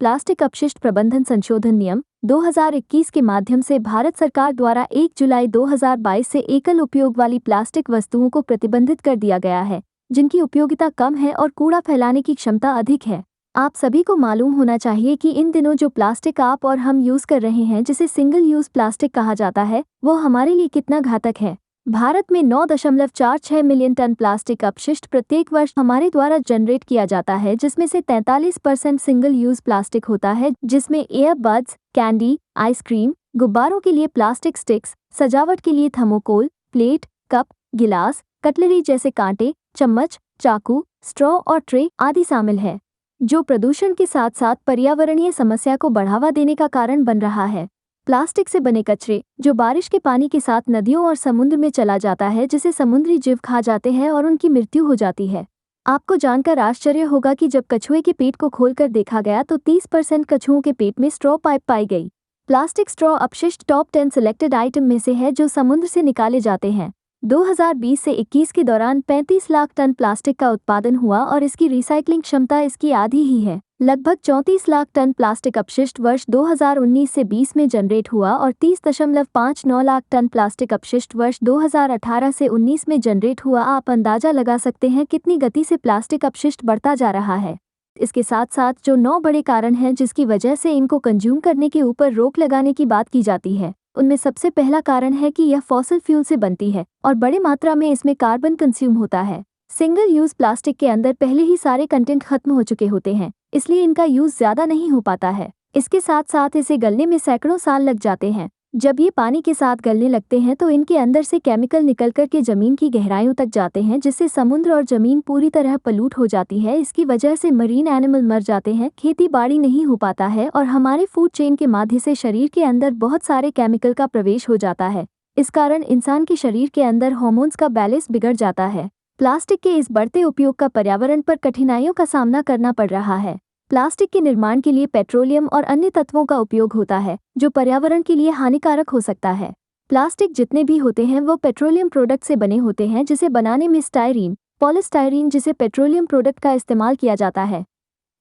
Plastic अपशिष्ट प्रबंधन संशोधन नियम 2021 के माध्यम से भारत सरकार द्वारा 1 जुलाई 2022 से एकल उपयोग वाली प्लास्टिक वस्तुओं को प्रतिबंधित कर दिया गया है, जिनकी उपयोगिता कम है और कूड़ा फैलाने की क्षमता अधिक है। आप सभी को मालूम होना चाहिए कि इन दिनों जो प्लास्टिक आप और हम यूज कर रहे हैं, जिसे सिंगल यूज प्लास्टिक कहा जाता है, वो हमारे लिए कितना घातक है। भारत में 9.46 मिलियन टन प्लास्टिक अपशिष्ट प्रत्येक वर्ष हमारे द्वारा जनरेट किया जाता है, जिसमें से 43% सिंगल यूज प्लास्टिक होता है, जिसमें ईयरबड्स, कैंडी, आइसक्रीम, गुब्बारों के लिए प्लास्टिक स्टिक्स, सजावट के लिए थर्मोकोल, प्लेट, कप, गिलास, कटलरी जैसे कांटे, चम्मच, चाकू, स्ट्रॉ और ट्रे आदि शामिल है, जो प्रदूषण के साथ साथ पर्यावरणीय समस्या को बढ़ावा देने का कारण बन रहा है। प्लास्टिक से बने कचरे, जो बारिश के पानी के साथ नदियों और समुद्र में चला जाता है, जिसे समुद्री जीव खा जाते हैं और उनकी मृत्यु हो जाती है। आपको जानकर आश्चर्य होगा कि जब कछुए के पेट को खोलकर देखा गया तो 30% कछुओं के पेट में स्ट्रॉ पाइप पाई गई। प्लास्टिक स्ट्रॉ अपशिष्ट टॉप 10 सिलेक्टेड आइटम में से है जो समुद्र से निकाले जाते हैं। 2020 से 21 के दौरान 35 लाख टन प्लास्टिक का उत्पादन हुआ और इसकी रिसाइकलिंग क्षमता इसकी आधी ही है। लगभग 34 लाख टन प्लास्टिक अपशिष्ट वर्ष 2019 से 20 में जनरेट हुआ और 30.59 लाख टन प्लास्टिक अपशिष्ट वर्ष 2018 से 19 में जनरेट हुआ। आप अंदाजा लगा सकते हैं कितनी गति से प्लास्टिक अपशिष्ट बढ़ता जा रहा है। इसके साथ साथ जो 9 बड़े कारण हैं जिसकी वजह से इनको कंज्यूम करने के ऊपर रोक लगाने की बात की जाती है, उनमें सबसे पहला कारण है कि यह फॉसिल फ्यूल से बनती है और बड़े मात्रा में इसमें कार्बन कंज्यूम होता है। सिंगल यूज प्लास्टिक के अंदर पहले ही सारे कंटेंट खत्म हो चुके होते हैं, इसलिए इनका यूज ज्यादा नहीं हो पाता है। इसके साथ साथ इसे गलने में सैकड़ों साल लग जाते हैं। जब ये पानी के साथ गलने लगते हैं तो इनके अंदर से केमिकल निकल कर के जमीन की गहराइयों तक जाते हैं, जिससे समुद्र और जमीन पूरी तरह पलूट हो जाती है। इसकी वजह से मरीन एनिमल मर जाते हैं, खेती बाड़ी नहीं हो पाता है और हमारे फूड चेन के माध्यम से शरीर के अंदर बहुत सारे केमिकल का प्रवेश हो जाता है। इस कारण इंसान के शरीर के अंदर हार्मोन्स का बैलेंस बिगड़ जाता है। प्लास्टिक के इस बढ़ते उपयोग का पर्यावरण पर कठिनाइयों का सामना करना पड़ रहा है। प्लास्टिक के निर्माण के लिए पेट्रोलियम और अन्य तत्वों का उपयोग होता है, जो पर्यावरण के लिए हानिकारक हो सकता है। प्लास्टिक जितने भी होते हैं वो पेट्रोलियम प्रोडक्ट से बने होते हैं, जिसे बनाने में स्टायरीन, पॉलीस्टायरीन जिसे पेट्रोलियम प्रोडक्ट का इस्तेमाल किया जाता है।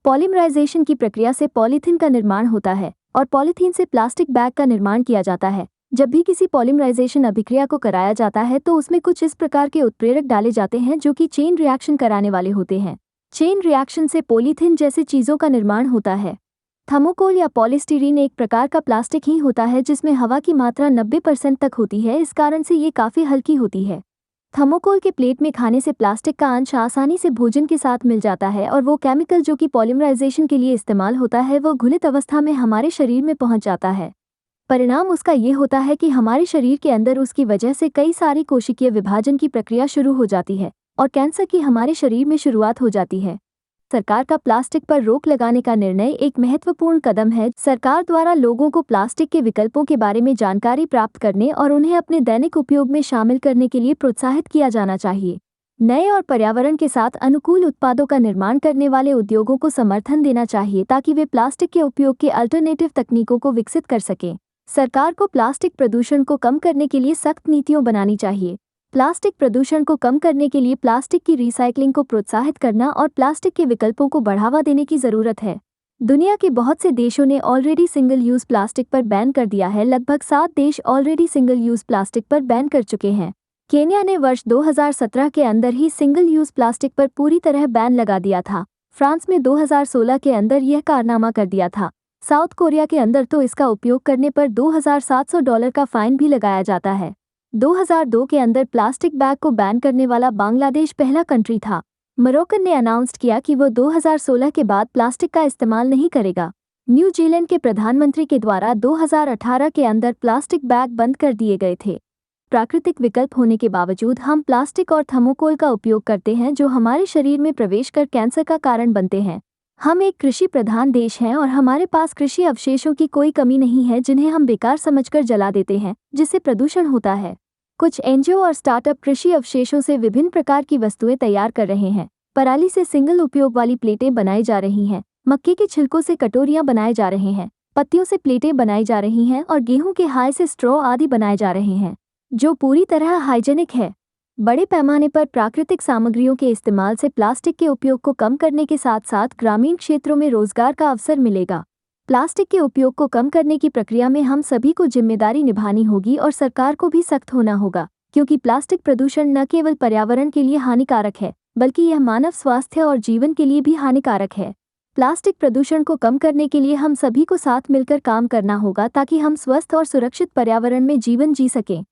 पॉलीमराइजेशन की प्रक्रिया से पॉलीथीन का निर्माण होता है और पॉलीथीन से प्लास्टिक बैग का निर्माण किया जाता है। जब भी किसी पॉलीमराइजेशन अभिक्रिया को कराया जाता है तो उसमें कुछ इस प्रकार के उत्प्रेरक डाले जाते हैं जो कि चेन रिएक्शन कराने वाले होते हैं। चेन रिएक्शन से पॉलीथीन जैसी चीजों का निर्माण होता है। थर्मोकोल या पॉलीस्टीरीन एक प्रकार का प्लास्टिक ही होता है जिसमें हवा की मात्रा 90% तक होती है, इस कारण से ये काफी हल्की होती है। थर्मोकोल के प्लेट में खाने से प्लास्टिक का अंश आसानी से भोजन के साथ मिल जाता है और वो केमिकल जो कि पॉलीमराइजेशन के लिए इस्तेमाल होता है वो घुलित अवस्था में हमारे शरीर में पहुंच जाता है। परिणाम उसका ये होता है कि हमारे शरीर के अंदर उसकी वजह से कई सारी कोशिकीय विभाजन की प्रक्रिया शुरू हो जाती है और कैंसर की हमारे शरीर में शुरुआत हो जाती है। सरकार का प्लास्टिक पर रोक लगाने का निर्णय एक महत्वपूर्ण कदम है। सरकार द्वारा लोगों को प्लास्टिक के विकल्पों के बारे में जानकारी प्राप्त करने और उन्हें अपने दैनिक उपयोग में शामिल करने के लिए प्रोत्साहित किया जाना चाहिए। नए और पर्यावरण के साथ अनुकूल उत्पादों का निर्माण करने वाले उद्योगों को समर्थन देना चाहिए ताकि वे प्लास्टिक के उपयोग के अल्टरनेटिव तकनीकों को विकसित कर सकें। सरकार को प्लास्टिक प्रदूषण को कम करने के लिए सख्त नीतियां बनानी चाहिए। प्लास्टिक प्रदूषण को कम करने के लिए प्लास्टिक की रिसाइकलिंग को प्रोत्साहित करना और प्लास्टिक के विकल्पों को बढ़ावा देने की जरूरत है। दुनिया के बहुत से देशों ने ऑलरेडी सिंगल यूज प्लास्टिक पर बैन कर दिया है। लगभग 7 देश ऑलरेडी सिंगल यूज प्लास्टिक पर बैन कर चुके हैं। केन्या ने वर्ष 2017 के अंदर ही सिंगल यूज प्लास्टिक पर पूरी तरह बैन लगा दिया था। फ्रांस में 2016 के अंदर यह कारनामा कर दिया था। साउथ कोरिया के अंदर तो इसका उपयोग करने पर $2,700 का फाइन भी लगाया जाता है। 2002 के अंदर प्लास्टिक बैग को बैन करने वाला बांग्लादेश पहला कंट्री था। मोरक्को ने अनाउंस किया कि वो 2016 के बाद प्लास्टिक का इस्तेमाल नहीं करेगा। न्यूजीलैंड के प्रधानमंत्री के द्वारा 2018 के अंदर प्लास्टिक बैग बंद कर दिए गए थे। प्राकृतिक विकल्प होने के बावजूद हम प्लास्टिक और थर्मोकोल का उपयोग करते हैं जो हमारे शरीर में प्रवेश कर कैंसर का कारण बनते हैं। हम एक कृषि प्रधान देश हैं और हमारे पास कृषि अवशेषों की कोई कमी नहीं है जिन्हें हम बेकार समझकर जला देते हैं, जिससे प्रदूषण होता है। कुछ एनजीओ और स्टार्टअप कृषि अवशेषों से विभिन्न प्रकार की वस्तुएं तैयार कर रहे हैं। पराली से सिंगल उपयोग वाली प्लेटें बनाई जा रही हैं, मक्के के छिलकों से कटोरियां बनाए जा रहे हैं, पत्तियों से प्लेटें बनाई जा रही हैं और गेहूं के हाय से स्ट्रॉ आदि बनाए जा रहे हैं, जो पूरी तरह हाइजेनिक है। बड़े पैमाने पर प्राकृतिक सामग्रियों के इस्तेमाल से प्लास्टिक के उपयोग को कम करने के साथ साथ ग्रामीण क्षेत्रों में रोजगार का अवसर मिलेगा। प्लास्टिक के उपयोग को कम करने की प्रक्रिया में हम सभी को जिम्मेदारी निभानी होगी और सरकार को भी सख्त होना होगा, क्योंकि प्लास्टिक प्रदूषण न केवल पर्यावरण के लिए हानिकारक है, बल्कि यह मानव स्वास्थ्य और जीवन के लिए भी हानिकारक है। प्लास्टिक प्रदूषण को कम करने के लिए हम सभी को साथ मिलकर काम करना होगा ताकि हम स्वस्थ और सुरक्षित पर्यावरण में जीवन जी सकें।